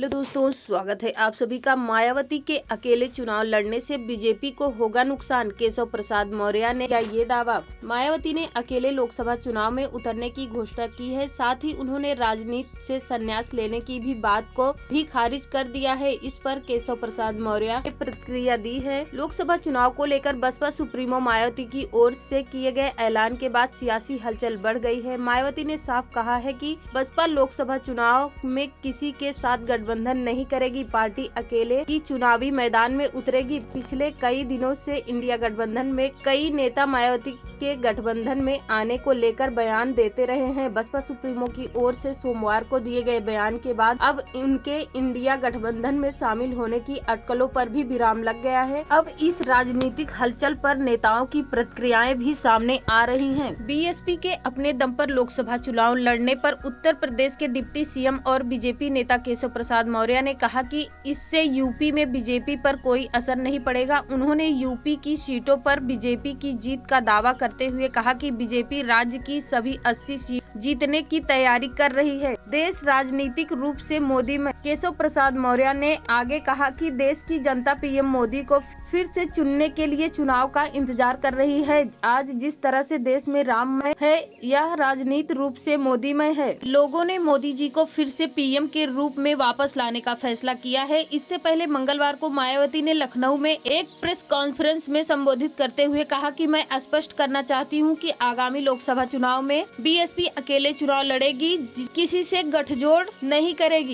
Hello दोस्तों, स्वागत है आप सभी का। मायावती के अकेले चुनाव लड़ने से बीजेपी को होगा नुकसान, केशव प्रसाद मौर्य ने किया ये दावा। मायावती ने अकेले लोकसभा चुनाव में उतरने की घोषणा की है। साथ ही उन्होंने राजनीति से संन्यास लेने की भी बात को भी खारिज कर दिया है। इस पर केशव प्रसाद मौर्य ने प्रतिक्रिया दी है। लोकसभा चुनाव को लेकर बसपा सुप्रीमो मायावती की ओर से किए गए ऐलान के बाद सियासी हलचल बढ़ गई है। मायावती ने साफ कहा है कि बसपा लोकसभा चुनाव में किसी के साथ गठबंधन नहीं करेगी। पार्टी अकेले ही चुनावी मैदान में उतरेगी। पिछले कई दिनों से इंडिया गठबंधन में कई नेता मायावती के गठबंधन में आने को लेकर बयान देते रहे हैं। बसपा सुप्रीमो की ओर से सोमवार को दिए गए बयान के बाद अब उनके इंडिया गठबंधन में शामिल होने की अटकलों पर भी विराम लग गया है। अब इस राजनीतिक हलचल पर नेताओं की प्रतिक्रियाएं भी सामने आ रही हैं। बीएसपी के अपने दम पर लोकसभा चुनाव लड़ने पर उत्तर प्रदेश के डिप्टी सीएम और बीजेपी नेता केशव प्रसाद मौर्य ने कहा कि इससे यूपी में बीजेपी पर कोई असर नहीं पड़ेगा। उन्होंने यूपी की सीटों पर बीजेपी की जीत का दावा करते हुए कहा कि बीजेपी राज्य की सभी 80 सीट जीतने की तैयारी कर रही है। देश राजनीतिक रूप से मोदी में। केशव प्रसाद मौर्य ने आगे कहा कि देश की जनता पीएम मोदी को फिर से चुनने के लिए चुनाव का इंतजार कर रही है। आज जिस तरह से देश में राममय है, यह राजनीतिक रूप से मोदीमय है। लोगों ने मोदी जी को फिर से पीएम के रूप में वापस लाने का फैसला किया है। इससे पहले मंगलवार को मायावती ने लखनऊ में एक प्रेस कॉन्फ्रेंस में संबोधित करते हुए कहा कि मैं स्पष्ट करना चाहती हूं कि आगामी लोकसभा चुनाव में बीएसपी अकेले चुनाव लड़ेगी, किसी से गठजोड़ नहीं करेगी।